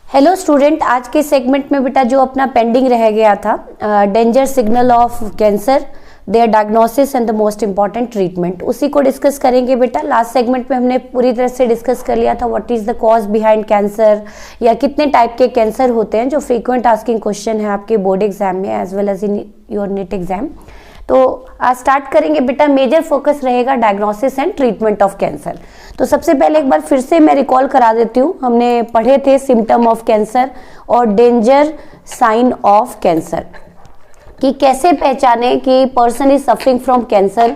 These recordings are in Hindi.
हेलो स्टूडेंट, आज के सेगमेंट में बेटा जो अपना पेंडिंग रह गया था danger signal of cancer, their diagnosis and the most important treatment, उसी को डिस्कस करेंगे बेटा। लास्ट सेगमेंट में हमने पूरी तरह से डिस्कस कर लिया था what is the cause behind cancer, या कितने टाइप के कैंसर होते हैं, जो फ्रीक्वेंट आस्किंग क्वेश्चन है आपके बोर्ड एग्जाम में as well as in your NEET exam. तो आज स्टार्ट करेंगे बेटा। मेजर फोकस रहेगा diagnosis and treatment of cancer. तो सबसे पहले एक बार फिर से मैं रिकॉल करा देती हूँ, हमने पढ़े थे सिम्टम ऑफ कैंसर और डेंजर साइन ऑफ कैंसर, कि कैसे पहचाने कि person is suffering from cancer,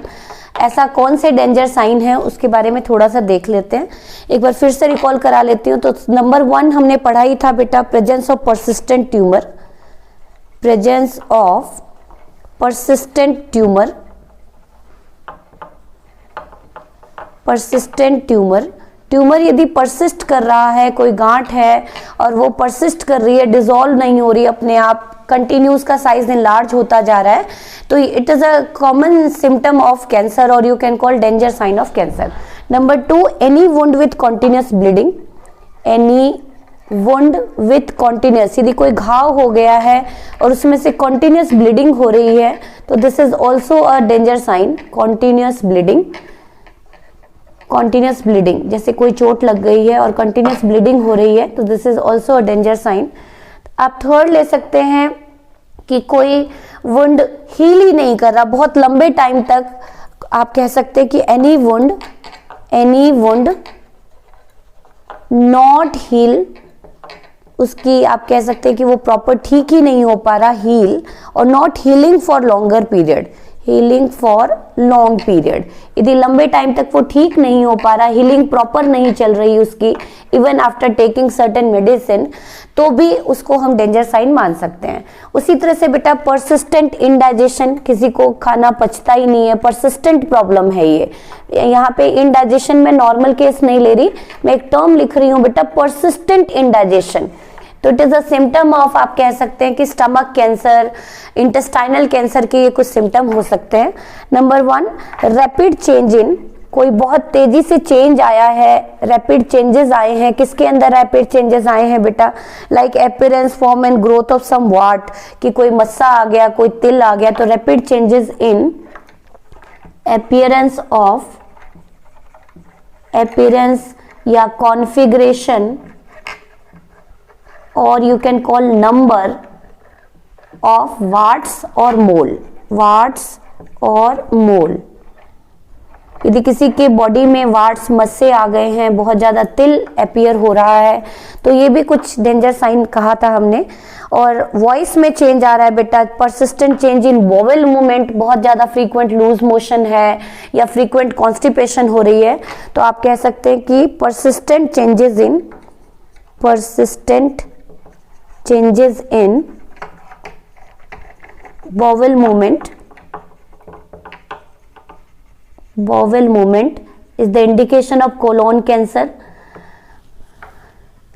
ऐसा कौन से डेंजर साइन है उसके बारे में थोड़ा सा देख लेते हैं। एक बार फिर से रिकॉल करा लेती हूँ। तो नंबर 1 हमने पढ़ा ही था बेटा, presence of persistent tumour, presence of persistent tumour यदि परसिस्ट कर रहा है, कोई गांठ है और वो परसिस्ट कर रही है, डिसॉल्व नहीं हो रही, अपने आप कंटिन्यू उसका साइज इनलार्ज होता जा रहा है, तो it is a common symptom of cancer और you can call danger sign of cancer. Number 2, any wound with continuous bleeding, any wound with continuous, यदि कोई घाव हो गया है और उसमें से कॉन्टिन्यूस ब्लीडिंग हो रही है तो this is also a danger sign. Continuous bleeding, जैसे कोई चोट लग गई है और कंटिन्यूस ब्लीडिंग हो रही है तो this is also a danger sign. आप थर्ड ले सकते हैं कि कोई वुंड हील ही नहीं कर रहा बहुत लंबे टाइम तक, आप कह सकते हैं कि एनी वुंड नॉट हील, उसकी आप कह सकते हैं कि वो प्रॉपर ठीक ही नहीं हो पा रहा हील, और not healing for longer period, healing for long period, यदि लंबे टाइम तक वो ठीक नहीं हो पा रहा, हीलिंग प्रॉपर नहीं चल रही उसकी, even after taking certain medicine, तो भी उसको हम डेंजर साइन मान सकते हैं। उसी तरह से बेटा परसिस्टेंट इनडाइजेशन, किसी को खाना पचता ही नहीं है, परसिस्टेंट प्रॉब्लम है ये। यहाँ पे इनडाइजेशन में नॉर्मल केस नहीं ले रही, मैं एक टर्म लिख रही हूँ बेटा, परसिस्टेंट इनडाइजेशन। तो it is a symptom of, आप कह सकते हैं कि स्टमक कैंसर, इंटेस्टाइनल कैंसर के ये कुछ सिम्टम हो सकते हैं। नंबर 1, रैपिड चेंज इन, कोई बहुत तेजी से चेंज आया है, रैपिड चेंजेस आए हैं। किसके अंदर रैपिड चेंजेस आए हैं बेटा? Like appearance, form and growth of some wart, कि कोई मस्सा आ गया, कोई तिल आ गया, तो रैपिड चेंजेस इन अपीयरेंस या कॉन्फिगरेशन, और you can call number of warts और मोल। यदि किसी के बॉडी में वार्ट्स, मस्से आ गए हैं, बहुत ज्यादा तिल अपीयर हो रहा है, तो ये भी कुछ डेंजर साइन कहा था हमने। और वॉइस में चेंज आ रहा है बेटा, persistent change in vowel movement, बहुत ज्यादा फ्रीक्वेंट लूज मोशन है या फ्रीक्वेंट कॉन्स्टिपेशन हो रही है, तो आप कह सकते हैं कि persistent changes in bowel movement is the indication of colon cancer.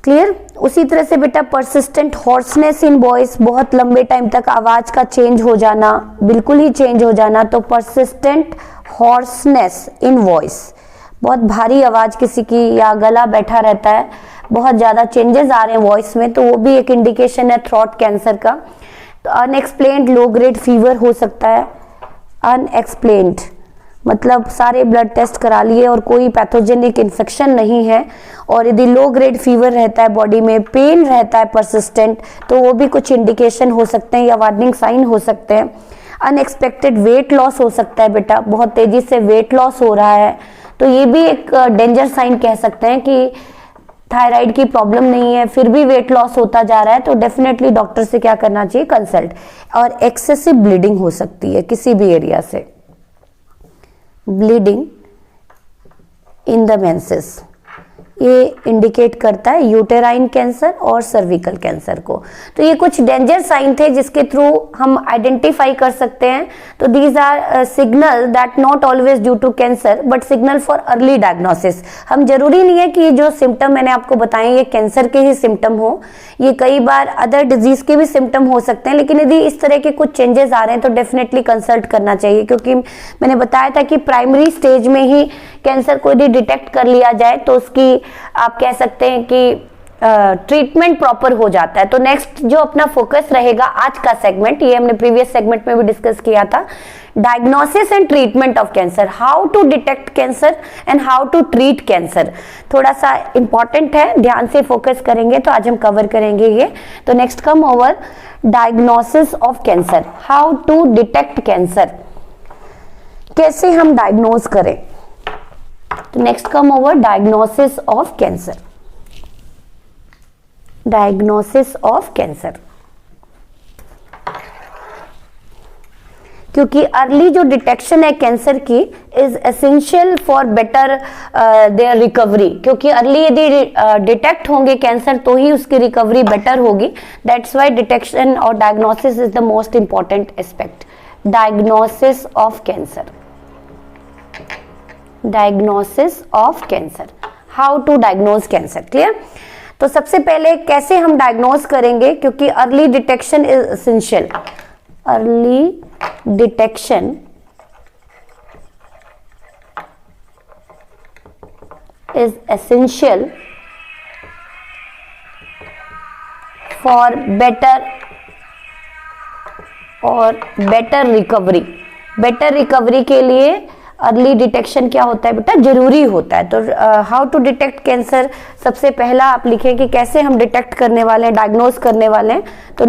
Clear? उसी तरह से बेटा persistent hoarseness in voice, बहुत लंबे टाइम तक आवाज का चेंज हो जाना, बिल्कुल ही चेंज हो जाना, तो persistent hoarseness in voice, बहुत भारी आवाज किसी की, या गला बैठा रहता है, बहुत ज्यादा चेंजेस आ रहे हैं वॉइस में, तो वो भी एक इंडिकेशन है थ्रोट कैंसर का। तो अनएक्सप्लेन्ड लो ग्रेड फीवर हो सकता है। अनएक्सप्लेन्ड मतलब सारे ब्लड टेस्ट करा लिए और कोई पैथोजेनिक इन्फेक्शन नहीं है, और यदि लो ग्रेड फीवर रहता है, बॉडी में पेन रहता है परसिस्टेंट, तो वो भी कुछ इंडिकेशन हो सकते हैं या वार्निंग साइन हो सकते हैं। अनएक्सपेक्टेड वेट लॉस हो सकता है बेटा, बहुत तेजी से वेट लॉस हो रहा है, तो ये भी एक डेंजर साइन कह सकते हैं कि थायराइड की प्रॉब्लम नहीं है, फिर भी वेट लॉस होता जा रहा है, तो डेफिनेटली डॉक्टर से क्या करना चाहिए? कंसल्ट। और एक्सेसिव ब्लीडिंग हो सकती है किसी भी एरिया से, ब्लीडिंग इन द मेंसेस, ये इंडिकेट करता है यूटेराइन कैंसर और सर्विकल कैंसर को। तो ये कुछ डेंजर साइन थे जिसके थ्रू हम आइडेंटिफाई कर सकते हैं। तो these are signal that not always due to cancer but signal for early diagnosis. हम जरूरी नहीं है कि ये जो सिम्टम मैंने आपको बताए ये कैंसर के ही सिम्टम हो, ये कई बार अदर डिजीज के भी सिम्टम हो सकते हैं, लेकिन यदि इस तरह के कुछ चेंजेस आ रहे हैं तो डेफिनेटली कंसल्ट करना चाहिए, क्योंकि मैंने बताया था कि प्राइमरी स्टेज में ही कैंसर को यदि डिटेक्ट कर लिया जाए तो उसकी आप कह सकते हैं कि ट्रीटमेंट प्रॉपर हो जाता है। तो नेक्स्ट जो अपना फोकस रहेगा आज का सेगमेंट, ये हमने प्रीवियस सेगमेंट में भी डिस्कस किया था, diagnosis and treatment of cancer, how to detect cancer and how to treat cancer. थोड़ा सा इंपॉर्टेंट है, ध्यान से फोकस करेंगे तो आज हम कवर करेंगे ये। तो next come over diagnosis of cancer, how to detect cancer, कैसे हम डायग्नोज करें। तो next come over diagnosis of cancer, diagnosis of cancer, क्योंकि अर्ली जो डिटेक्शन है कैंसर की is essential for better their recovery, क्योंकि अर्ली यदि डिटेक्ट होंगे कैंसर तो ही उसकी रिकवरी बेटर होगी। दैट्स व्हाई डिटेक्शन और diagnosis is the most important aspect. Diagnosis of cancer, diagnosis of cancer, how to diagnose cancer, clear. तो सबसे पहले कैसे हम डायग्नोज करेंगे, क्योंकि early detection is essential, early detection is essential for better recovery। Better recovery के लिए अर्ली डिटेक्शन क्या होता है बेटा, जरूरी होता है। तो हाउ टू डिटेक्ट कैंसर, सबसे पहला आप लिखें कि कैसे हम डिटेक्ट करने वाले हैं, डायग्नोज करने वाले हैं। तो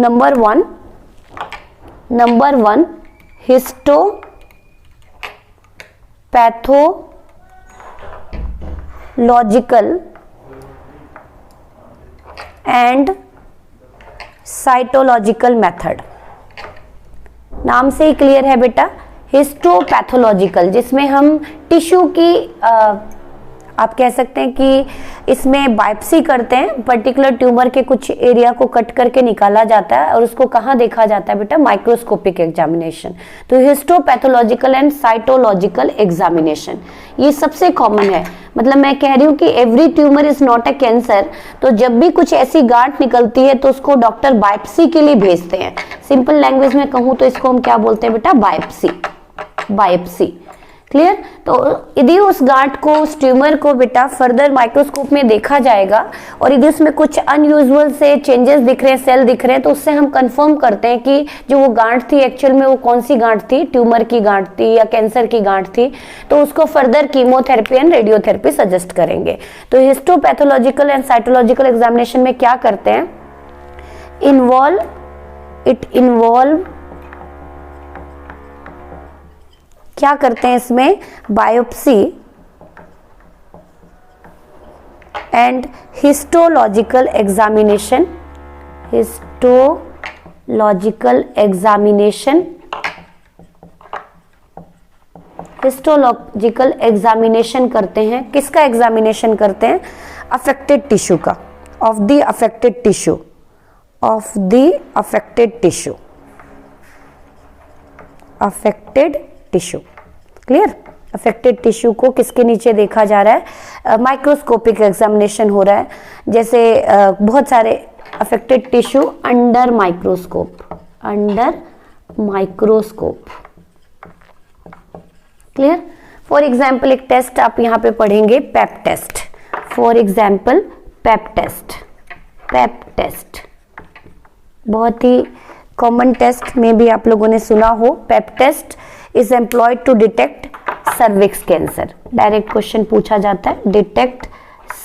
number one histopathological and cytological method, नाम से ही क्लियर है बेटा। हिस्टोपैथोलॉजिकल, जिसमें हम टिश्यू की आप कह सकते हैं कि इसमें बायोप्सी करते हैं, पर्टिकुलर ट्यूमर के कुछ एरिया को कट करके निकाला जाता है और उसको कहाँ देखा जाता है बेटा, माइक्रोस्कोपिक एग्जामिनेशन। तो हिस्टोपैथोलॉजिकल एंड साइटोलॉजिकल एग्जामिनेशन ये सबसे कॉमन है। मतलब मैं कह रही हूँ कि every tumour is not a cancer, तो जब भी कुछ ऐसी गांठ निकलती है तो उसको डॉक्टर बायोप्सी के लिए भेजते हैं। सिंपल लैंग्वेज में कहूँ तो इसको हम क्या बोलते हैं बेटा, बायोप्सी, बायोप्सी, क्लियर। तो यदि उस गांठ को, उस ट्यूमर को बेटा फर्दर माइक्रोस्कोप में देखा जाएगा और यदि उसमें कुछ अनयूजुअल से चेंजेस दिख रहे हैं, सेल दिख रहे हैं, तो उससे हम कंफर्म करते हैं कि जो वो गांठ थी एक्चुअल में वो कौन सी गांठ थी, ट्यूमर की गांठ थी या कैंसर की गांठ थी। तो उसको further chemotherapy and radiotherapy suggest करेंगे। तो हिस्टोपैथोलॉजिकल एंड साइटोलॉजिकल एग्जामिनेशन में क्या करते हैं, इन्वॉल्व क्या करते हैं इसमें, biopsy and histological examination, histological examination, histological examination करते हैं। किसका एग्जामिनेशन करते हैं, अफेक्टेड टिश्यू का, of the affected tissue, of the affected tissue, affected tissue, clear. Affected tissue को किसके नीचे देखा जा रहा है, माइक्रोस्कोपिक एग्जामिनेशन हो रहा है। जैसे बहुत सारे affected tissue under microscope, under microscope, clear. For example एक टेस्ट आप यहाँ पे पढ़ेंगे, pap test, for example pap test, pap test बहुत ही कॉमन टेस्ट में भी आप लोगों ने सुना हो। Pap test is employed to detect cervix cancer. Direct question पूछा जाता है, detect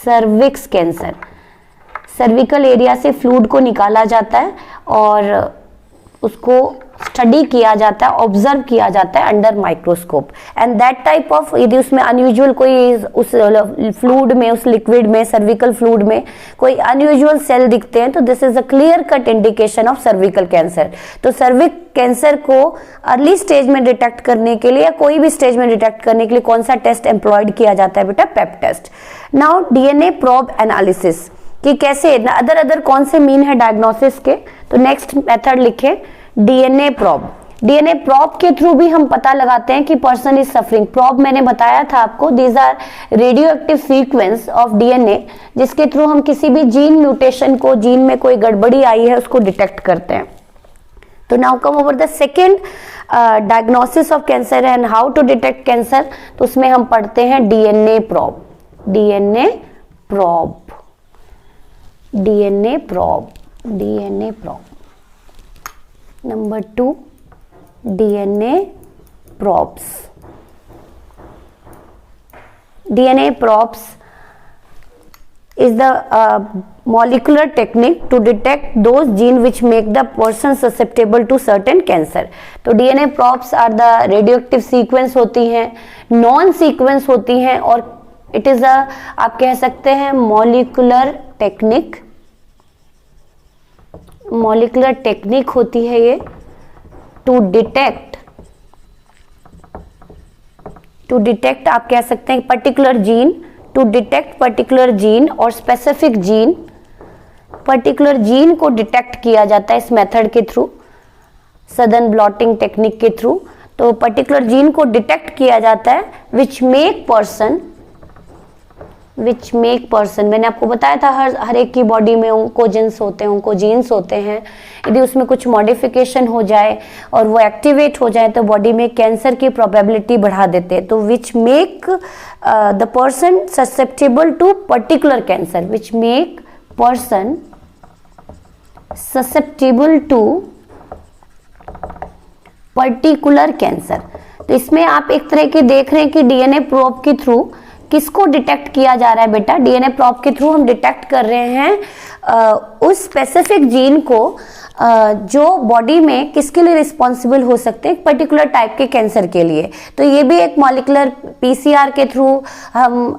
cervix cancer. Cervical area से फ्लूइड को निकाला जाता है और उसको स्टडी किया जाता है, ऑब्जर्व किया जाता है under microscope. And that type of, यदि उसमें अनयूजुअल कोई उस फ्लूइड में, उस लिक्विड में, सर्विकल फ्लूइड में कोई अनयूजुअल सेल दिखते हैं तो this is a clear cut indication of cervical cancer. तो सर्विक कैंसर को अर्ली स्टेज में डिटेक्ट करने के लिए या कोई भी स्टेज में डिटेक्ट करने के लिए कौन सा टेस्ट एम्प्लॉयड किया जाता है बेटा, pap test. Now DNA probe analysis कि कैसे अदर कौन से मीन है डायग्नोसिस के, तो नेक्स्ट मेथड लिखे, डीएनए प्रोब। डीएनए प्रोब के थ्रू भी हम पता लगाते हैं कि पर्सन इज सफरिंग। प्रोब मैंने बताया था आपको, these are radioactive sequence of DNA, जिसके थ्रू हम किसी भी जीन म्यूटेशन को, जीन में कोई गड़बड़ी आई है उसको डिटेक्ट करते हैं। तो now come over the second diagnosis of cancer and how to detect cancer. तो उसमें हम पढ़ते हैं DNA probe, DNA probe. DNA probe, DNA probe. Number 2, DNA probes. DNA probes is the molecular technique to detect those genes which make the person susceptible to certain cancer. तो DNA probes are the radioactive sequence होती हैं, non sequence होती हैं, और it is a, आप कह सकते हैं molecular technique, molecular technique होती है ये to detect आप कह सकते हैं particular gene, to detect particular gene और स्पेसिफिक जीन, पर्टिकुलर जीन को डिटेक्ट किया जाता है इस मेथड के थ्रू, सदर्न ब्लॉटिंग टेक्निक के थ्रू। तो पर्टिकुलर जीन को डिटेक्ट किया जाता है विच मेक पर्सन, मैंने आपको बताया था हर एक की बॉडी में ओंकोजेंस होते हैं, ओंकोजीन्स होते हैं। यदि उसमें कुछ मॉडिफिकेशन हो जाए और वो एक्टिवेट हो जाए तो बॉडी में कैंसर की प्रोबेबिलिटी बढ़ा देते हैं। तो which make the person susceptible to particular cancer, which make person susceptible to particular cancer. तो इसमें आप एक तरह के देख रहे हैं कि डीएनए प्रोब के थ्रू किसको डिटेक्ट किया जा रहा है बेटा, डीएनए प्रोब के थ्रू हम डिटेक्ट कर रहे हैं उस स्पेसिफिक जीन को जो बॉडी में किसके लिए रिस्पॉन्सिबल हो सकते हैं, एक पर्टिकुलर टाइप के कैंसर के लिए। तो ये भी एक मॉलिकुलर पीसीआर के थ्रू हम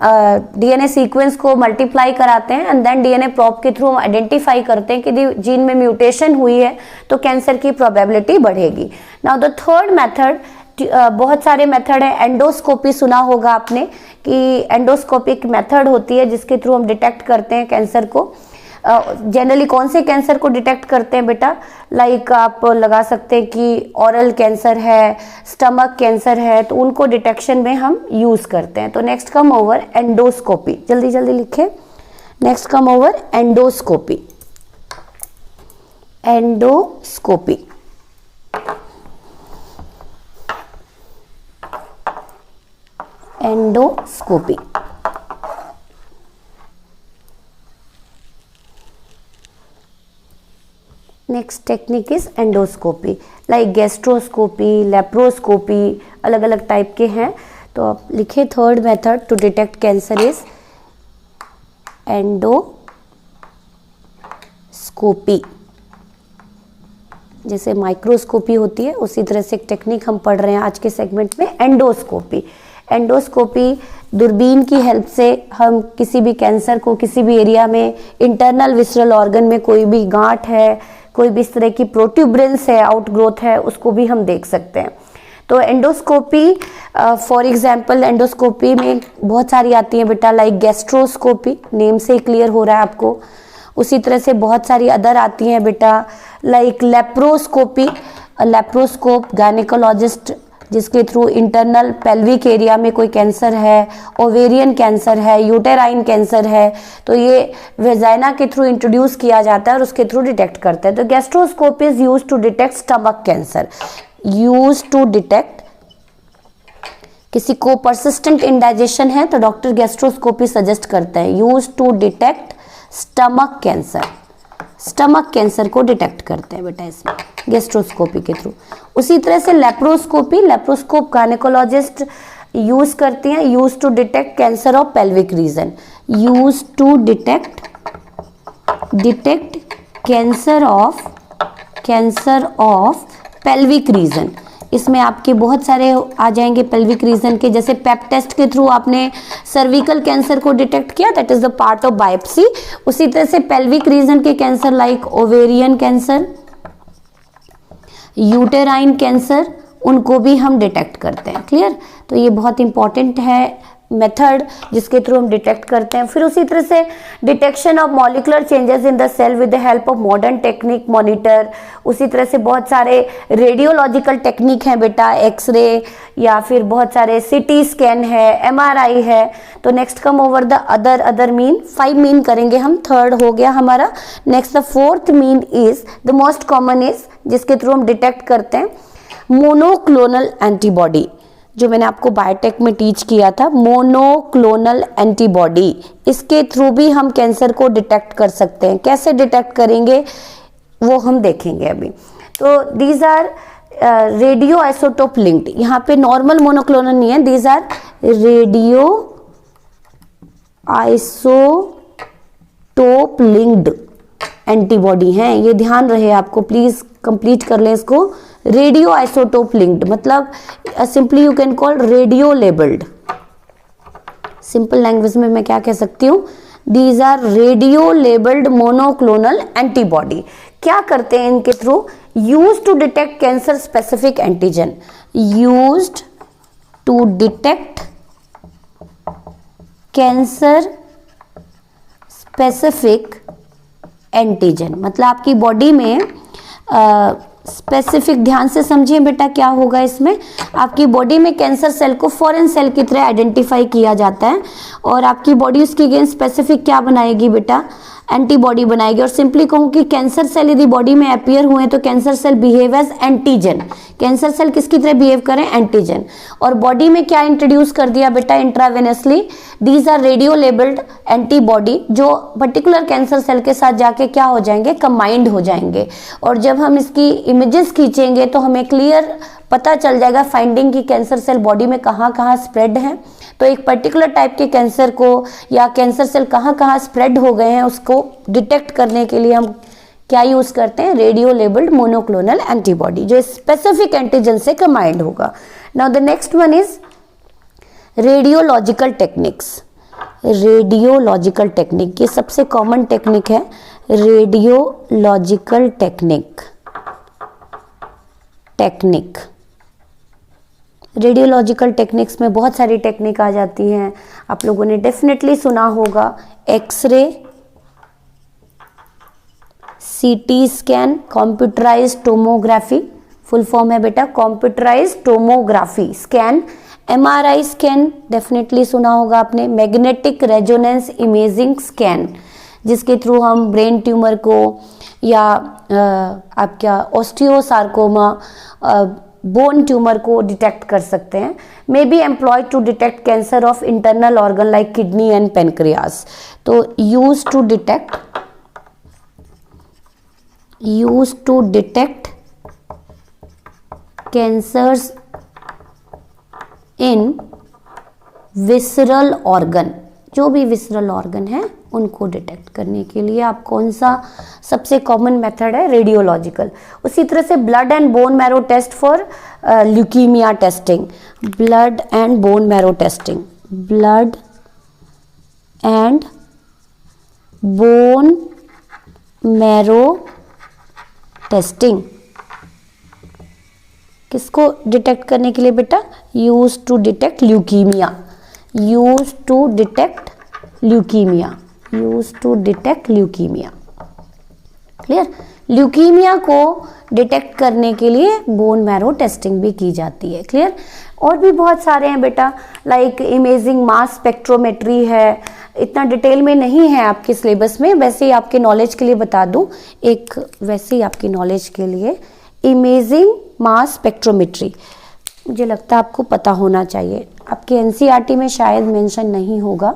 डीएनए सीक्वेंस को मल्टीप्लाई कराते हैं एंड देन डीएनए प्रोब के थ्रू हम आइडेंटिफाई करते हैं कि जीन में म्यूटेशन हुई है तो कैंसर की प्रोबेबिलिटी बढ़ेगी। नाउ द थर्ड मेथड, बहुत सारे मेथड है, एंडोस्कोपी सुना होगा आपने कि एंडोस्कोपिक मेथड होती है जिसके थ्रू हम डिटेक्ट करते हैं कैंसर को। जनरली कौन से कैंसर को डिटेक्ट करते हैं बेटा, लाइक आप लगा सकते हैं कि ऑरल कैंसर है, स्टमक कैंसर है, तो उनको डिटेक्शन में हम यूज करते हैं। तो नेक्स्ट कम ओवर एंडोस्कोपी, जल्दी जल्दी लिखें, next come over endoscopy. Endoscopy endoscopy next technique is endoscopy, like gastroscopy, laparoscopy, अलग अलग टाइप के हैं। तो आप लिखे third method to detect cancer is endoscopy. जैसे माइक्रोस्कोपी होती है उसी तरह से एक टेक्निक हम पढ़ रहे हैं आज के सेगमेंट में, एंडोस्कोपी। एंडोस्कोपी दूरबीन की हेल्प से हम किसी भी कैंसर को किसी भी एरिया में, इंटरनल विसरल ऑर्गन में कोई भी गांठ है, कोई भी इस तरह की प्रोट्यूबरेंस है, आउटग्रोथ है, उसको भी हम देख सकते हैं। तो एंडोस्कोपी फॉर एग्जांपल एंडोस्कोपी में बहुत सारी आती हैं बेटा, लाइक गैस्ट्रोस्कोपी, नेम से ही क्लियर हो रहा है आपको। उसी तरह से बहुत सारी अदर आती हैं बेटा, लाइक लेप्रोस्कोपी, लेप्रोस्कोप गायनेकोलॉजिस्ट जिसके थ्रू इंटरनल पेल्विक एरिया में कोई कैंसर है, ओवेरियन कैंसर है, यूटेराइन कैंसर है, तो ये वेजाइना के थ्रू इंट्रोड्यूस किया जाता है और उसके थ्रू डिटेक्ट करते हैं। तो gastroscope is used to detect stomach cancer, used to detect, किसी को परसिस्टेंट इंडाइजेशन है तो डॉक्टर गैस्ट्रोस्कोपी सजेस्ट करते हैं, used to detect stomach cancer, stomach cancer को डिटेक्ट करते हैं बेटा इसमें गैस्ट्रोस्कोपी के थ्रू। उसी तरह से लेप्रोस्कोपी, लेप्रोस्कोप गायनेकोलॉजिस्ट यूज करती हैं, use to detect cancer of pelvic region, use to detect cancer of pelvic region. इसमें आपके बहुत सारे आ जाएंगे पेल्विक रीजन के, जैसे पेप टेस्ट के थ्रू आपने सर्विकल कैंसर को डिटेक्ट किया, that is the part of biopsy. उसी तरह से पेल्विक रीजन के cancer like ovarian cancer, uterine cancer, उनको भी हम डिटेक्ट करते हैं। क्लियर? तो ये बहुत इंपॉर्टेंट है मेथड जिसके थ्रू हम डिटेक्ट करते हैं। फिर उसी तरह से detection of molecular changes in the cell with the help of modern technique, monitor. उसी तरह से बहुत सारे रेडियोलॉजिकल टेक्निक हैं बेटा, एक्सरे या फिर बहुत सारे सिटी स्कैन है, एमआरआई है। तो next come over the other mean, 5 mean करेंगे हम, थर्ड हो गया हमारा। Next the fourth mean is the most common is, जिसके थ्रू हम डिटेक्ट करते हैं मोनोक्लोनल एंटीबॉडी। जो मैंने आपको बायोटेक में टीच किया था, मोनोक्लोनल एंटीबॉडी, इसके थ्रू भी हम कैंसर को डिटेक्ट कर सकते हैं। कैसे डिटेक्ट करेंगे वो हम देखेंगे अभी। तो these are radioisotope linked, यहाँ पे नॉर्मल मोनोक्लोनल नहीं है, these are radioisotope linked antibody हैं, ये ध्यान रहे आपको, प्लीज कंप्लीट कर लें इसको। रेडियो आइसोटोप लिंक्ड मतलब simply you can call radiolabelled. Simple language में मैं क्या कह सकती हूँ, these are radiolabelled monoclonal antibody. क्या करते हैं इनके through, use to detect cancer specific antigen, used to detect cancer specific antigen, मतलब आपकी बॉडी में स्पेसिफिक, ध्यान से समझिए बेटा क्या होगा इसमें, आपकी बॉडी में कैंसर सेल को फॉरेन सेल की तरह आइडेंटिफाई किया जाता है और आपकी बॉडी उसके अगेंस्ट स्पेसिफिक क्या बनाएगी बेटा, एंटीबॉडी बनाएगी। और सिंपली कहूँ कि कैंसर सेल यदि बॉडी में अपीयर हुए तो cancer cell behave as antigen, cancer cell किसकी तरह बिहेव करें, एंटीजन। और बॉडी में क्या इंट्रोड्यूस कर दिया बेटा intravenously, these are radiolabelled antibody, जो पर्टिकुलर कैंसर सेल के साथ जाके क्या हो जाएंगे, कंबाइंड हो जाएंगे। और जब हम इसकी इमेजेस खींचेंगे तो हमें क्लियर पता चल जाएगा फाइंडिंग की कैंसर सेल बॉडी में कहाँ कहाँ स्प्रेड है। तो एक पर्टिकुलर टाइप के कैंसर को या कैंसर सेल कहाँ कहाँ स्प्रेड हो गए हैं उसको डिटेक्ट करने के लिए हम क्या यूज करते हैं, रेडियो लेबल्ड मोनोक्लोनल एंटीबॉडी, जो स्पेसिफिक एंटीजन से कंबाइंड होगा। Now the next one is radiological techniques. Radiological technique ये सबसे कॉमन टेक्निक है, रेडियोलॉजिकल टेक्निक। रेडियोलॉजिकल टेक्निक्स में बहुत सारी टेक्निक आ जाती हैं, आप लोगों ने डेफिनेटली सुना होगा, x ray, CT scan, computerised tomography, full form है बेटा computerised tomography scan, MRI scan definitely सुना होगा आपने, मैग्नेटिक रेजोनेंस इमेजिंग स्कैन, जिसके थ्रू हम ब्रेन ट्यूमर को या आपका ऑस्टियोसार्कोमा, बोन ट्यूमर को डिटेक्ट कर सकते हैं। May be employed to detect cancer of internal organ like kidney and pancreas. तो use to detect cancers in visceral organ, जो भी विसरल ऑर्गन है उनको डिटेक्ट करने के लिए आप कौन सा सबसे कॉमन मेथड है, रेडियोलॉजिकल। उसी तरह से blood and bone marrow test for leukaemia testing, blood and bone marrow testing, blood and bone marrow testing किसको डिटेक्ट करने के लिए बेटा, use to detect leukaemia, use to detect leukaemia, use to detect leukaemia. Clear, leukaemia को डिटेक्ट करने के लिए बोन मैरो टेस्टिंग भी की जाती है। क्लियर, और भी बहुत सारे हैं बेटा, लाइक इमेजिंग मास स्पेक्ट्रोमेट्री है, इतना डिटेल में नहीं है आपके सिलेबस में, वैसे ही आपके नॉलेज के लिए बता दूं, एक वैसे ही आपकी नॉलेज के लिए इमेजिंग मास स्पेक्ट्रोमेट्री, मुझे लगता है आपको पता होना चाहिए, आपके एनसीईआरटी में शायद मेंशन नहीं होगा,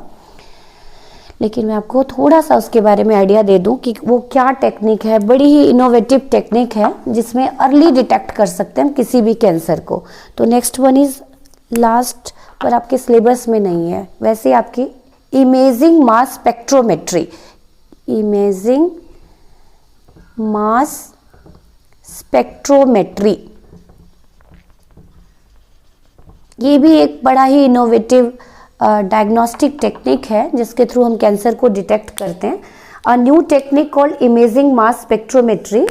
लेकिन मैं आपको थोड़ा सा उसके बारे में आइडिया दे दूं कि वो क्या टेक्निक है। बड़ी ही इनोवेटिव टेक्निक है जिसमें अर्ली डिटेक्ट कर सकते हैं हम किसी भी कैंसर को। तो नेक्स्ट वन इज लास्ट, पर आपके सिलेबस में नहीं है, वैसे आपकी imaging mass spectrometry, imaging mass spectrometry, ये भी एक बड़ा ही इनोवेटिव डायग्नोस्टिक टेक्निक है जिसके थ्रू हम कैंसर को डिटेक्ट करते हैं। A new technique called imaging mass spectrometry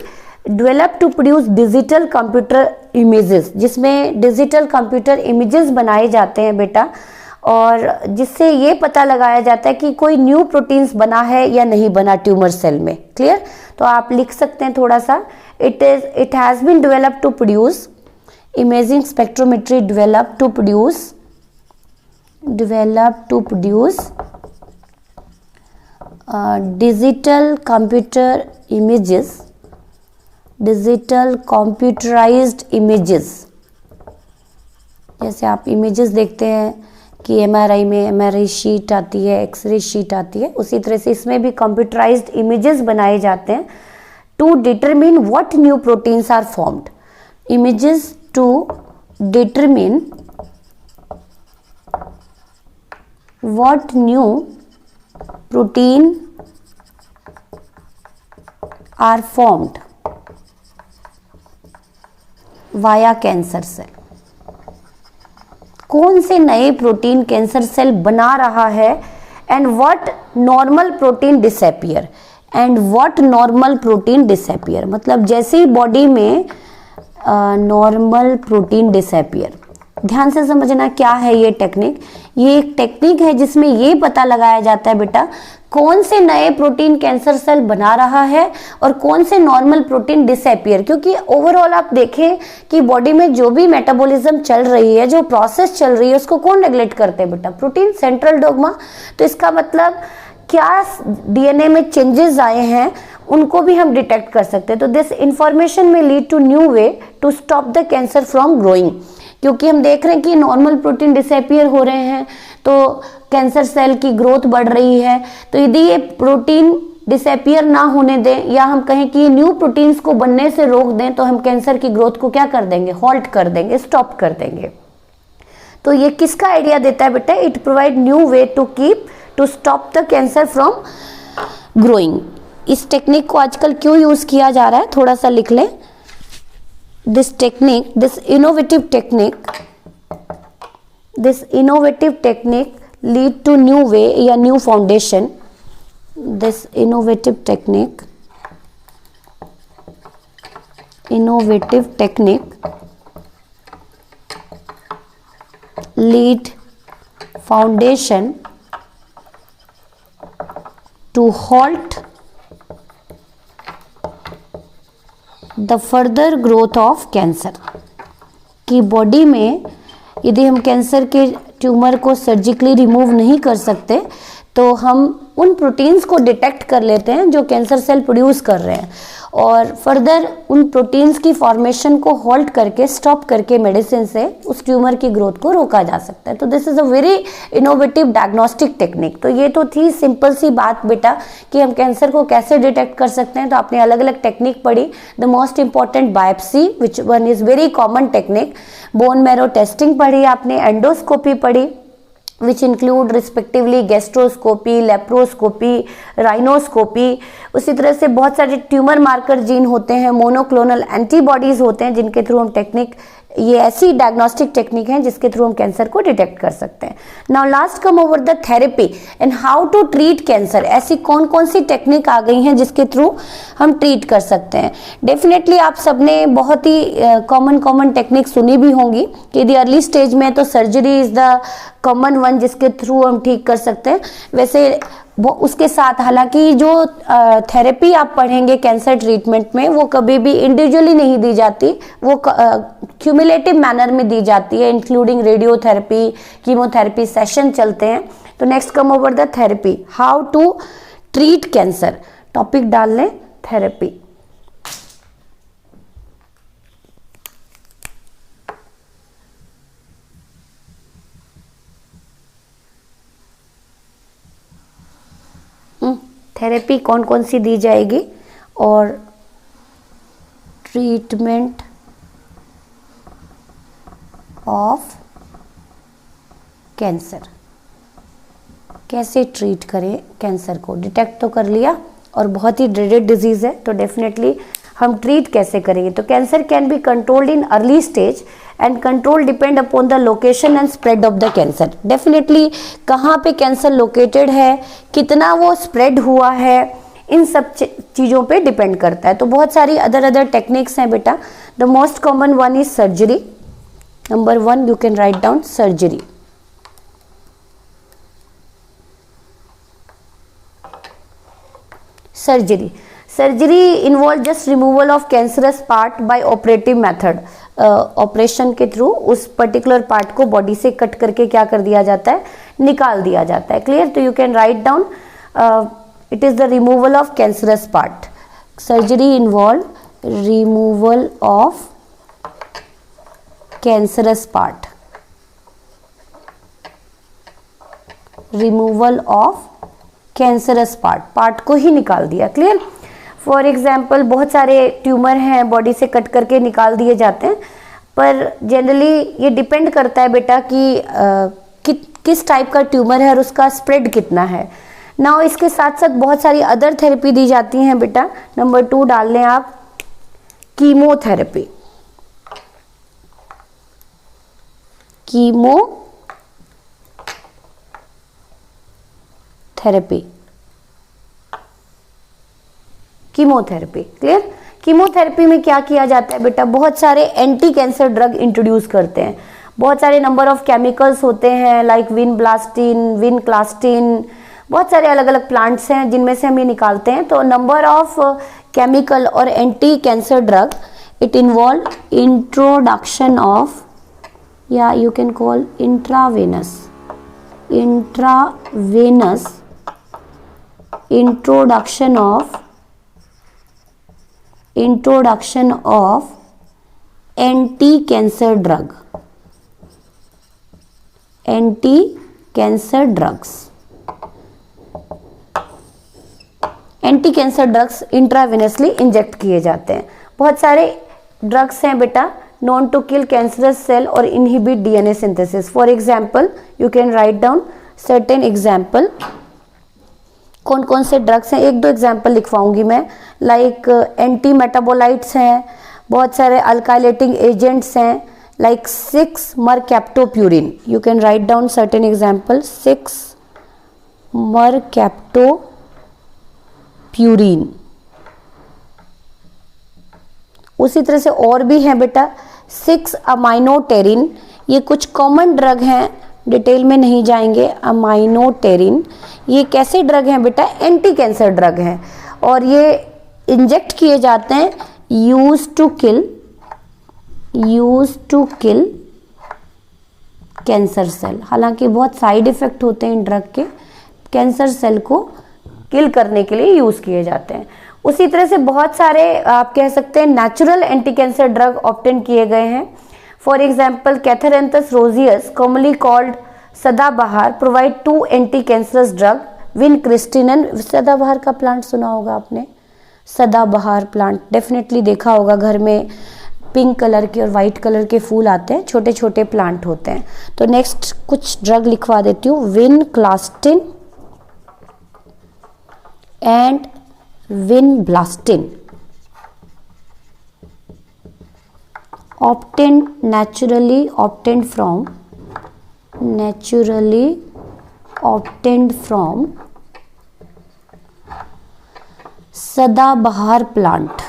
develop to produce digital computer images, जिसमें डिजिटल कंप्यूटर इमेजेस बनाए जाते हैं बेटा, और जिससे ये पता लगाया जाता है कि कोई न्यू प्रोटीन्स बना है या नहीं बना ट्यूमर सेल में। क्लियर, तो आप लिख सकते हैं थोड़ा सा, it has been developed to produce, imaging spectrometry develop to produce digital computerized images जैसे आप इमेजेस देखते हैं कि एमआरआई में एमआरआई शीट आती है, एक्सरे शीट आती है, उसी तरह से इसमें भी कंप्यूटराइज्ड इमेजेस बनाए जाते हैं to determine what new proteins are formed. Images to determine what new protein are formed via cancer cell. कौन से नए प्रोटीन कैंसर सेल बना रहा है and what normal protein disappear, and what normal protein disappear, मतलब जैसे ही बॉडी में नॉर्मल प्रोटीन डिसअपियर। ध्यान से समझना क्या है ये टेक्निक। ये एक टेक्निक है जिसमें ये पता लगाया जाता है बेटा कौन से नए प्रोटीन कैंसर सेल बना रहा है और कौन से नॉर्मल प्रोटीन डिसअपियर। क्योंकि ओवरऑल आप देखें कि बॉडी में जो भी मेटाबॉलिज्म चल रही है, जो प्रोसेस चल रही है, उसको कौन नेग्लेक्ट करते हैं बेटा? Protein, central dogma. तो इसका मतलब क्या डीएनए में चेंजेस आए हैं उनको भी हम डिटेक्ट कर सकते हैं। तो this information may lead to new way to stop the cancer from growing. क्योंकि हम देख रहे हैं कि नॉर्मल प्रोटीन डिसअपियर हो रहे हैं तो कैंसर सेल की ग्रोथ बढ़ रही है। तो यदि ये प्रोटीन डिसअपियर ना होने दें या हम कहें कि न्यू प्रोटीन्स को बनने से रोक दें तो हम कैंसर की ग्रोथ को क्या कर देंगे? हॉल्ट कर देंगे, स्टॉप कर देंगे। तो ये किसका आइडिया देता है बेटा? It provide new way to stop the cancer from growing. इस टेक्निक को आजकल क्यों यूज किया जा रहा है थोड़ा सा लिख लें। This innovative technique lead to new way या new foundation. This innovative technique lead foundation to halt the further growth of cancer. कि बॉडी में यदि हम कैंसर के ट्यूमर को सर्जिकली रिमूव नहीं कर सकते तो हम उन प्रोटीन्स को डिटेक्ट कर लेते हैं जो कैंसर सेल प्रोड्यूस कर रहे हैं और फर्दर उन प्रोटीन्स की फॉर्मेशन को होल्ड करके, स्टॉप करके मेडिसिन से उस ट्यूमर की ग्रोथ को रोका जा सकता है। तो this is a very innovative diagnostic technique. तो ये तो थी सिंपल सी बात बेटा कि हम कैंसर को कैसे डिटेक्ट कर सकते हैं। तो आपने अलग अलग टेक्निक पढ़ी। The most important biopsy which one is very common technique. Bone marrow testing पढ़ी आपने, एंडोस्कोपी पढ़ी which include respectively gastroscopy, laparoscopy, rhinoscopy. उसी तरह से बहुत सारे ट्यूमर मार्कर जीन होते हैं, मोनोक्लोनल एंटीबॉडीज होते हैं जिनके थ्रू हम टेक्निक, ये ऐसी डायग्नोस्टिक टेक्निक है जिसके थ्रू हम कैंसर को डिटेक्ट कर सकते हैं। Now last come over the therapy and how to treat cancer. ऐसी कौन कौन सी टेक्निक आ गई हैं जिसके थ्रू हम ट्रीट कर सकते हैं। डेफिनेटली आप सबने बहुत ही कॉमन टेक्निक सुनी भी होंगी कि यदि अर्ली स्टेज में तो surgery is the common one जिसके थ्रू हम ठीक कर सकते हैं। वैसे उसके साथ हालांकि जो थेरेपी आप पढ़ेंगे कैंसर ट्रीटमेंट में वो कभी भी इंडिविजुअली नहीं दी जाती, वो क्यूमुलेटिव मैनर में दी जाती है, इंक्लूडिंग रेडियोथेरेपी, कीमोथेरेपी सेशन चलते हैं। तो next come over the therapy, how to treat cancer. Topic डाल लें थेरेपी। थेरेपी कौन कौन सी दी जाएगी और ट्रीटमेंट ऑफ कैंसर, कैसे ट्रीट करें कैंसर को। डिटेक्ट तो कर लिया और बहुत ही ड्रेडेड डिजीज है तो डेफिनेटली हम ट्रीट कैसे करेंगे। तो cancer can be controlled in early stage and control depend upon the location and spread of the cancer. Definitely कहाँ पे कैंसर लोकेटेड है, कितना वो स्प्रेड हुआ है, इन सब चीज़ों पे डिपेंड करता है। तो बहुत सारी अदर टेक्निक्स हैं बेटा। The most common one is surgery. Number 1 you can write down surgery. Surgery involve just removal of cancerous part by operative method. Operation के थ्रू उस पर्टिकुलर पार्ट को बॉडी से कट करके क्या कर दिया जाता है, निकाल दिया जाता है। क्लियर? तो you can write down it is the removal of cancerous part. Surgery involve removal of cancerous part. Removal of cancerous part को ही निकाल दिया। क्लियर। फॉर एग्जाम्पल बहुत सारे ट्यूमर हैं बॉडी से कट करके निकाल दिए जाते हैं, पर जनरली ये डिपेंड करता है बेटा कि किस टाइप का ट्यूमर है और उसका स्प्रेड कितना है। नाउ इसके साथ साथ बहुत सारी अदर थेरेपी दी जाती हैं बेटा। नंबर 2 डाल लें आप, कीमोथेरेपी। कीमोथेरेपी। क्लियर। कीमोथेरेपी में क्या किया जाता है बेटा, बहुत सारे एंटी कैंसर ड्रग इंट्रोड्यूस करते हैं। बहुत सारे नंबर ऑफ केमिकल्स होते हैं लाइक विनब्लास्टिन, विनक्लास्टिन, बहुत सारे अलग अलग प्लांट्स हैं जिनमें से हम ये निकालते हैं। तो नंबर ऑफ केमिकल और anti cancer drug, it involve introduction of, या you can call intravenous introduction of anti-cancer drugs intravenously inject किए जाते हैं। बहुत सारे ड्रग्स हैं बेटा known to kill cancerous cell और inhibit DNA synthesis. For example you can write down certain example. कौन कौन से ड्रग्स हैं, 1-2 एग्जाम्पल लिखवाऊंगी मैं। लाइक एंटी मेटाबोलाइट्स हैं, बहुत सारे अल्काइलेटिंग एजेंट्स हैं like 6-mercaptopurine। You can write down certain example. 6-mercaptopurine। उसी तरह से और भी हैं बेटा 6-aminoterine। ये कुछ कॉमन ड्रग हैं, डिटेल में नहीं जाएंगे। अमाइनोटेरिन ये कैसे ड्रग हैं बेटा, एंटी कैंसर ड्रग हैं और ये इंजेक्ट किए जाते हैं use to kill cancer cell. हालांकि बहुत साइड इफेक्ट होते हैं इन ड्रग के, कैंसर सेल को किल करने के लिए यूज किए जाते हैं। उसी तरह से बहुत सारे आप कह सकते हैं natural anti cancer drug obtain किए गए हैं। फॉर एग्जाम्पल कैथेरेंथस रोजियस कॉमनली कॉल्ड सदाबहार प्रोवाइड 2 एंटी कैंसरस ड्रग विनक्रिस्टिनन। सदाबहार का प्लांट सुना होगा आपने, सदाबहार प्लांट डेफिनेटली देखा होगा घर में, पिंक कलर के और वाइट कलर के फूल आते हैं, छोटे छोटे प्लांट होते हैं। तो नेक्स्ट कुछ ड्रग लिखवा देती हूँ, vinclastine and vinblastine naturally obtained from सदाबहार प्लांट।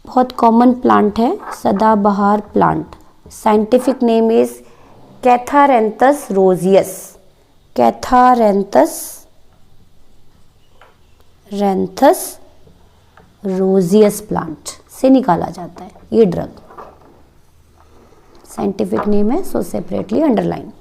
बहुत कॉमन प्लांट है सदाबहार plant. Scientific name is catharanthus roseus. Roseus plant से निकाला जाता है ये ड्रग। साइंटिफिक नेम है सो सेपरेटली अंडरलाइन।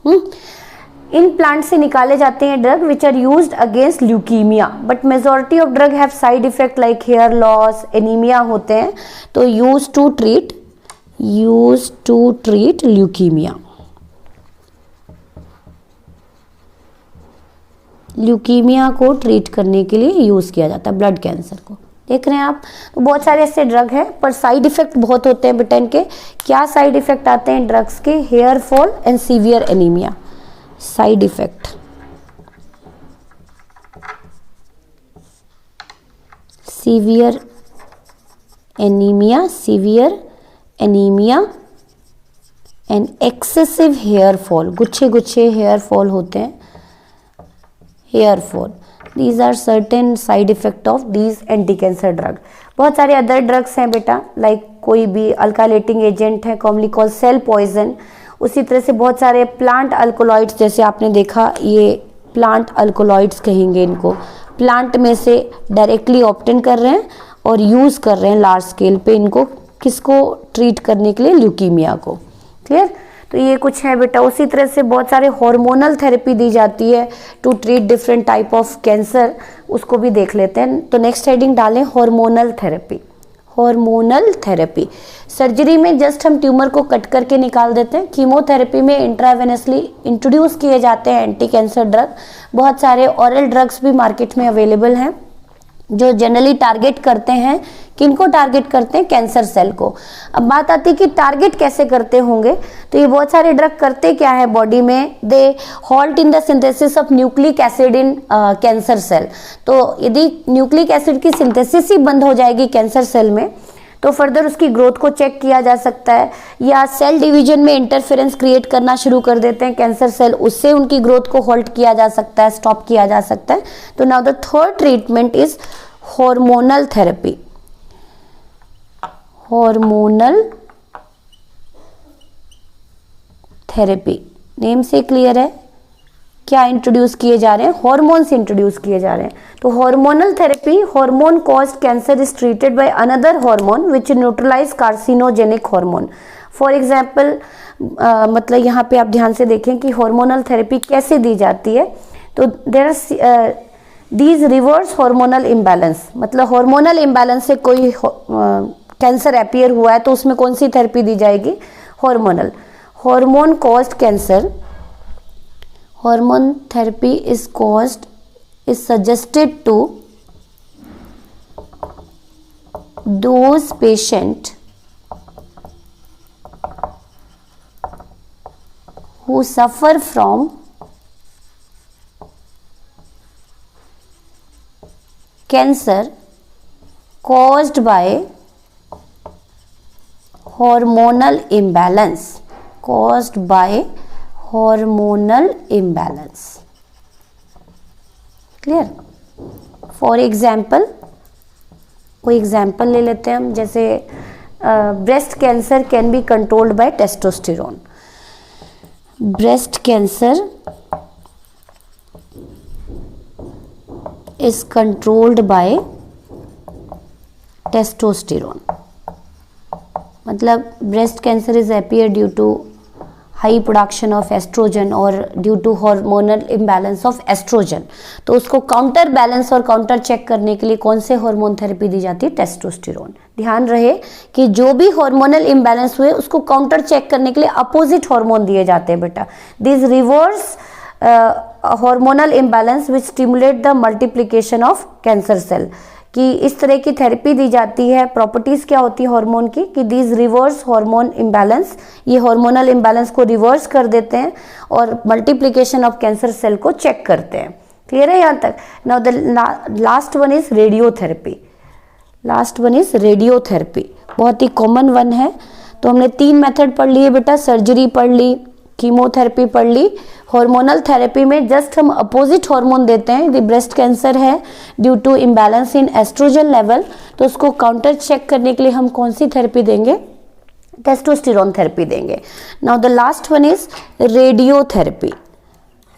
इन प्लांट से निकाले जाते हैं drug which are used against leukaemia, but majority of drug have side effect like hair loss, anaemia होते हैं। तो यूज टू ट्रीट ल्यूकीमिया को ट्रीट करने के लिए यूज किया जाता है, ब्लड कैंसर को। देख रहे हैं आप, तो बहुत सारे ऐसे ड्रग हैं पर साइड इफेक्ट बहुत होते हैं बेटा इनके। क्या साइड इफेक्ट आते हैं ड्रग्स के, hair fall and severe anaemia. Side effect severe anaemia and excessive hair fall, गुच्छे गुच्छे हेयर फॉल होते हैं, hair fall. These are certain side effect of these anti-cancer drug. बहुत सारे अदर ड्रग्स हैं बेटा लाइक कोई भी अल्काइलेटिंग एजेंट है कॉमनली कॉल्ड सेल पॉइजन। उसी तरह से बहुत सारे प्लांट अल्कोलॉइड्स, जैसे आपने देखा ये प्लांट अल्कोलॉइड्स कहेंगे इनको, प्लांट में से डायरेक्टली ऑब्टेन कर रहे हैं और यूज़ कर रहे हैं लार्ज स्केल पे इनको, किसको ट्रीट करने के लिए, ल्यूकीमिया को। क्लियर। तो ये कुछ है बेटा। उसी तरह से बहुत सारे हार्मोनल थेरेपी दी जाती है to treat different type of cancer, उसको भी देख लेते हैं। तो नेक्स्ट हेडिंग डालें hormonal therapy. Hormonal therapy, surgery में जस्ट हम ट्यूमर को कट करके निकाल देते हैं। कीमोथेरेपी में इंट्रावेनसली इंट्रोड्यूस किए जाते हैं एंटी कैंसर ड्रग। बहुत सारे ऑरल ड्रग्स भी मार्केट में अवेलेबल हैं जो जनरली टारगेट करते हैं, किनको टारगेट करते हैं, कैंसर सेल को। अब बात आती है कि टारगेट कैसे करते होंगे, तो ये बहुत सारे ड्रग करते क्या है बॉडी में, they halt in the synthesis of nucleic acid in cancer cell. तो यदि न्यूक्लिक एसिड की सिंथेसिस ही बंद हो जाएगी कैंसर सेल में तो फर्दर उसकी ग्रोथ को चेक किया जा सकता है, या सेल डिवीजन में इंटरफेरेंस क्रिएट करना शुरू कर देते हैं कैंसर सेल, उससे उनकी ग्रोथ को होल्ड किया जा सकता है, स्टॉप किया जा सकता है। तो now the third treatment is hormonal therapy. Hormonal therapy name से क्लियर है, क्या इंट्रोड्यूस किए जा रहे हैं, हॉर्मोन्स इंट्रोड्यूस किए जा रहे हैं। तो hormonal therapy, hormone caused cancer is treated by another hormone which neutralise carcinogenic hormone. For example मतलब यहाँ पे आप ध्यान से देखें कि हार्मोनल थेरेपी कैसे दी जाती है। तो there are these reverse hormonal imbalance, मतलब हार्मोनल इम्बैलेंस से कोई कैंसर अपीयर हुआ है तो उसमें कौन सी थेरेपी दी जाएगी, hormonal. Hormone caused cancer, hormone therapy is suggested to those patient who suffer from cancer caused by hormonal imbalance, caused by hormonal imbalance. Clear? For example, कोई एग्जाम्पल ले लेते हैं हम, जैसे breast cancer can be controlled by testosterone. Breast cancer is controlled by testosterone, मतलब breast cancer is appear due to high production of oestrogen और due to hormonal imbalance of oestrogen. तो उसको काउंटर बैलेंस और काउंटर चेक करने के लिए कौन से हार्मोन थेरेपी दी जाती है, टेस्टोस्टेरोन। ध्यान रहे कि जो भी हार्मोनल इम्बैलेंस हुए उसको काउंटर चेक करने के लिए अपोजिट हार्मोन दिए जाते हैं बेटा। This reverse hormonal imbalance which stimulate the multiplication of cancer cell, कि इस तरह की थेरेपी दी जाती है। प्रॉपर्टीज क्या होती है हार्मोन की, कि दिस रिवर्स हार्मोन इम्बैलेंस, ये हार्मोनल इम्बैलेंस को रिवर्स कर देते हैं और मल्टीप्लिकेशन ऑफ कैंसर सेल को चेक करते हैं। क्लियर है यहाँ तक? Now the last one is radiotherapy. Last one is radiotherapy, बहुत ही कॉमन वन है। तो हमने 3 मेथड पढ़ लिए बेटा, सर्जरी पढ़ ली, कीमोथेरेपी पढ़ ली। हार्मोनल थेरेपी में जस्ट हम अपोजिट हार्मोन देते हैं। यदि ब्रेस्ट कैंसर है due to imbalance in oestrogen level, तो उसको काउंटर चेक करने के लिए हम कौन सी थेरेपी देंगे, टेस्टोस्टेरोन थेरेपी देंगे। Now the last one is radiotherapy.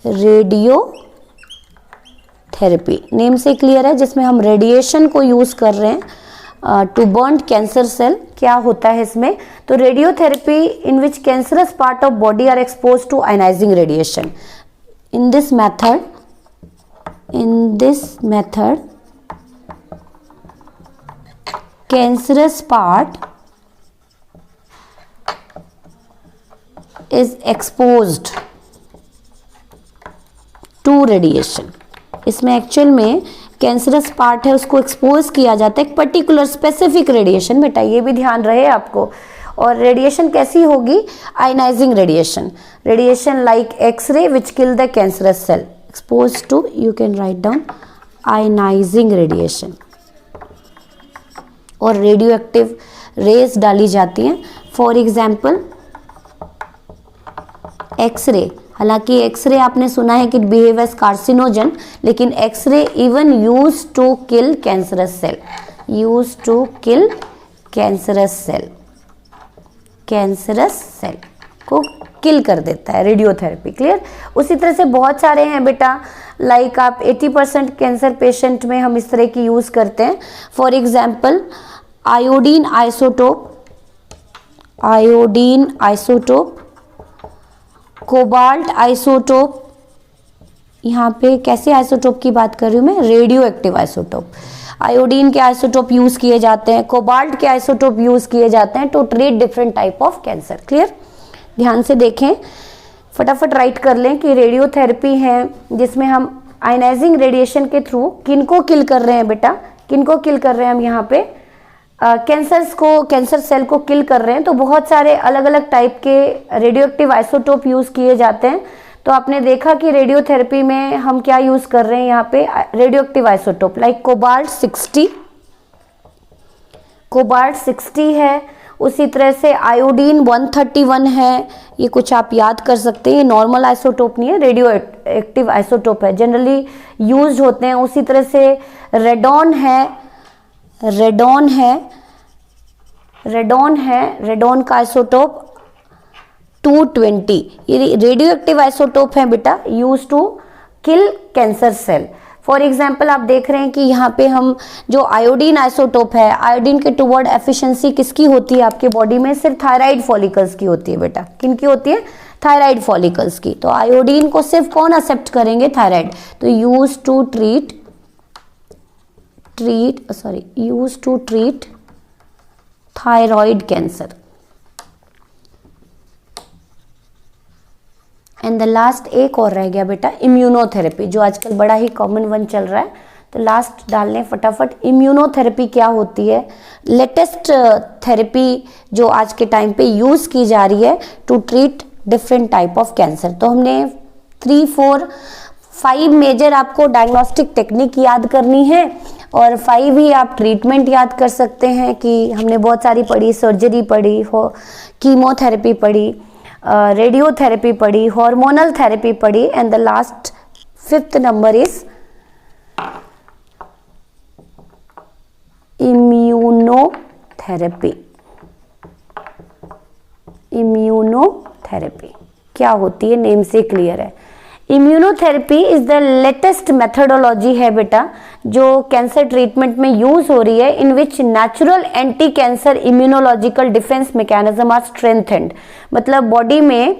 Radiotherapy name से क्लियर है, जिसमें हम रेडिएशन को यूज कर रहे हैं टू बर्न कैंसर सेल। क्या होता है इसमें, तो radiotherapy in which cancerous part of body are expose to ionising radiation. In this method cancerous part is exposed to radiation. इसमें एक्चुअल में कैंसरस पार्ट है उसको एक्सपोज किया जाता है एक पर्टिकुलर स्पेसिफिक रेडिएशन, बेटा ये भी ध्यान रहे आपको। और रेडिएशन कैसी होगी, ionising radiation, radiation like X-ray which kill the cancerous cell, expose to, you can write down, ionising radiation. और रेडियो एक्टिव रेज डाली जाती हैं। फॉर एग्जाम्पल एक्सरे, हालांकि एक्सरे आपने सुना है कि बिहेव एज कार्सिनोजन, लेकिन X-ray even use to kill cancerous cell, use to kill cancerous cell, cancerous cell को किल कर देता है रेडियोथेरेपी। क्लियर? उसी तरह से बहुत सारे हैं बेटा, लाइक आप 80% कैंसर पेशेंट में हम इस तरह की यूज करते हैं। For example iodine isotope, iodine isotope, cobalt isotope. यहाँ पे कैसे आइसोटोप की बात कर रही हूँ मैं, रेडियो एक्टिव आइसोटोप। आयोडीन के आइसोटोप यूज किए जाते हैं, कोबाल्ट के आइसोटोप यूज किए जाते हैं to treat different type of cancer. Clear? ध्यान से देखें, फटाफट राइट कर लें कि रेडियोथेरेपी है जिसमें हम आयनाइजिंग रेडिएशन के थ्रू किनको किल कर रहे हैं बेटा, किनको किल कर रहे हैं हम यहाँ पे कैंसर सेल को किल कर रहे हैं। तो बहुत सारे अलग अलग टाइप के रेडियो एक्टिव आइसोटोप यूज किए जाते हैं। तो आपने देखा कि रेडियोथेरेपी में हम क्या यूज कर रहे हैं यहाँ पे, radio active isotope like cobalt 60 है, उसी तरह से आयोडीन 131 है। ये कुछ आप याद कर सकते हैं, ये नॉर्मल आइसोटोप नहीं है, रेडियो एक्टिव आइसोटोप है, जनरली यूज्ड होते हैं। उसी तरह से रेडॉन है, रेडॉन का आइसोटोप 220, ये रेडियो एक्टिव आइसोटोप है बेटा, use to kill cancer cell. For example आप देख रहे हैं कि यहाँ पे हम जो आयोडीन आइसोटोप है, आयोडीन के टुवर्ड एफिशिएंसी किसकी होती है आपके बॉडी में, सिर्फ थायराइड फॉलिकल्स की होती है बेटा। किनकी होती है? थायराइड फॉलिकल्स की। तो आयोडीन को सिर्फ कौन एक्सेप्ट करेंगे? थायराइड। तो use to treat thyroid cancer. And the last एक और रह गया बेटा, इम्यूनोथेरेपी, जो आजकल बड़ा ही कॉमन वन चल रहा है। तो लास्ट डाल लें फटाफट, इम्यूनोथेरेपी क्या होती है? लेटेस्ट थेरेपी जो आज के टाइम पे यूज की जा रही है to treat different type of cancer. तो हमने 3, 4, 5 मेजर आपको डायग्नोस्टिक टेक्निक याद करनी है और 5 ही आप ट्रीटमेंट याद कर सकते हैं कि हमने बहुत सारी पढ़ी, सर्जरी पढ़ी, कीमोथेरेपी पढ़ी, रेडियोथेरेपी पढ़ी, हार्मोनल थेरेपी पढ़ी, and the last 5th number is immunotherapy. Immunotherapy क्या होती है? नेम से क्लियर है। Immunotherapy is the latest methodology है बेटा जो कैंसर ट्रीटमेंट में यूज हो रही है, in which natural anti cancer immunological defence mechanism are strengthened. मतलब बॉडी में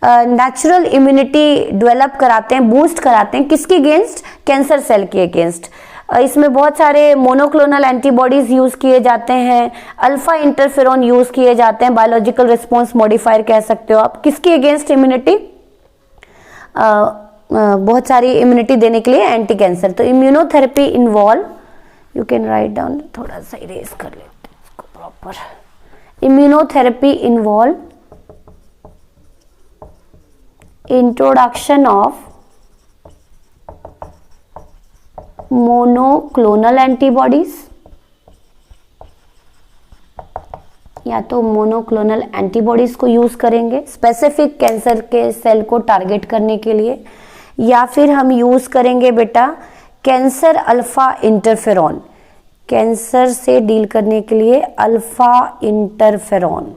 नेचुरल इम्यूनिटी डेवलप कराते हैं, बूस्ट कराते हैं, किसके अगेंस्ट? कैंसर सेल के अगेंस्ट। इसमें बहुत सारे मोनोक्लोनल एंटीबॉडीज यूज किए जाते हैं, अल्फा इंटरफेरॉन यूज किए जाते हैं, बायोलॉजिकल रिस्पॉन्स मॉडिफायर कह सकते हो आप। किसके अगेंस्ट इम्यूनिटी? बहुत सारी इम्यूनिटी देने के लिए एंटी कैंसर। तो immunotherapy involve, you can write down, थोड़ा सा इरेज कर लेते हैं इसको proper. Immunotherapy involve introduction of monoclonal antibodies, या तो मोनोक्लोनल एंटीबॉडीज को यूज करेंगे स्पेसिफिक कैंसर के सेल को टारगेट करने के लिए, या फिर हम यूज करेंगे बेटा कैंसर अल्फा इंटरफेरॉन, कैंसर से डील करने के लिए alpha interferon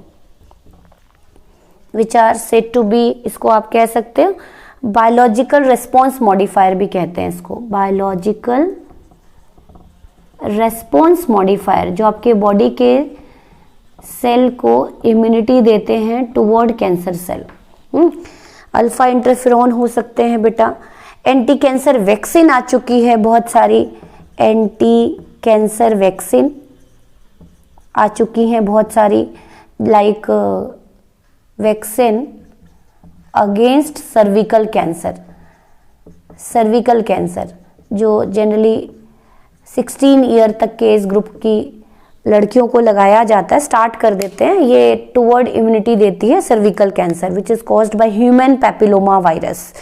which are said to be, इसको आप कह सकते हो बायोलॉजिकल रेस्पॉन्स मॉडिफायर भी कहते हैं इसको, बायोलॉजिकल रेस्पॉन्स मॉडिफायर, जो आपके बॉडी के सेल को इम्यूनिटी देते हैं toward cancer cell. Alpha interferon हो सकते हैं बेटा। एंटी कैंसर वैक्सीन आ चुकी है, बहुत सारी एंटी कैंसर वैक्सीन आ चुकी हैं बहुत सारी, like vaccine against cervical cancer, जो जनरली 16 ईयर तक के इस ग्रुप की लड़कियों को लगाया जाता है, स्टार्ट कर देते हैं। ये टुवर्ड इम्यूनिटी देती है cervical cancer which is caused by human papilloma virus.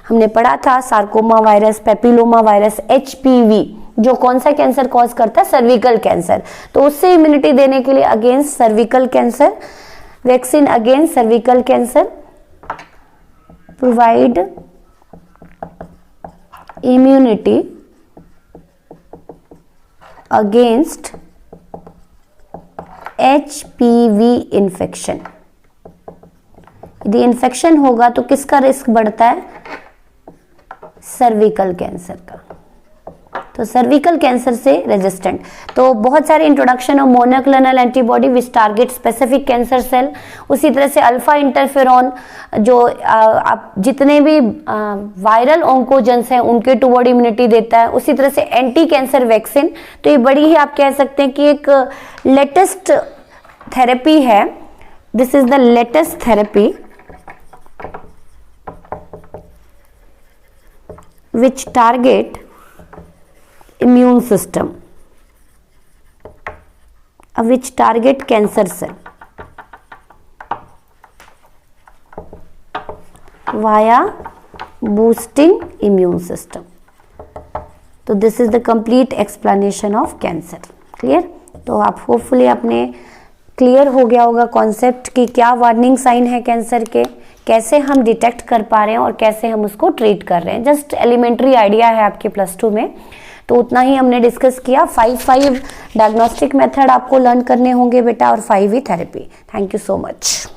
हमने पढ़ा था sarcoma virus, papilloma virus, HPV, जो कौन सा कैंसर कॉज करता है? Cervical cancer. तो उससे इम्यूनिटी देने के लिए against cervical cancer, vaccine against cervical cancer provide immunity against HPV infection. यदि इन्फेक्शन होगा तो किसका रिस्क बढ़ता है? सर्विकल कैंसर का। तो सर्विकल कैंसर से रेजिस्टेंट। तो बहुत सारे introduction of monoclonal antibody which target specific cancer cell. उसी तरह से अल्फा इंटरफेरॉन जो आप जितने भी वायरल ऑन्कोजेंस हैं उनके टुवर्ड इम्यूनिटी देता है। उसी तरह से एंटी कैंसर वैक्सीन, तो ये बड़ी ही आप कह सकते हैं कि एक लेटेस्ट थेरेपी है। This is the latest therapy which target immune system, which target cancer cell via boosting immune system. तो this is the complete explanation of cancer. Clear? तो आप होपफुली आपने क्लियर हो गया होगा कॉन्सेप्ट कि क्या वार्निंग साइन है कैंसर के, कैसे हम डिटेक्ट कर पा रहे हैं और कैसे हम उसको ट्रीट कर रहे हैं। जस्ट एलिमेंट्री आइडिया है आपके +2 में, तो उतना ही हमने डिस्कस किया। 5 डायग्नोस्टिक मेथड आपको लर्न करने होंगे बेटा और 5 ही therapy. Thank you so much.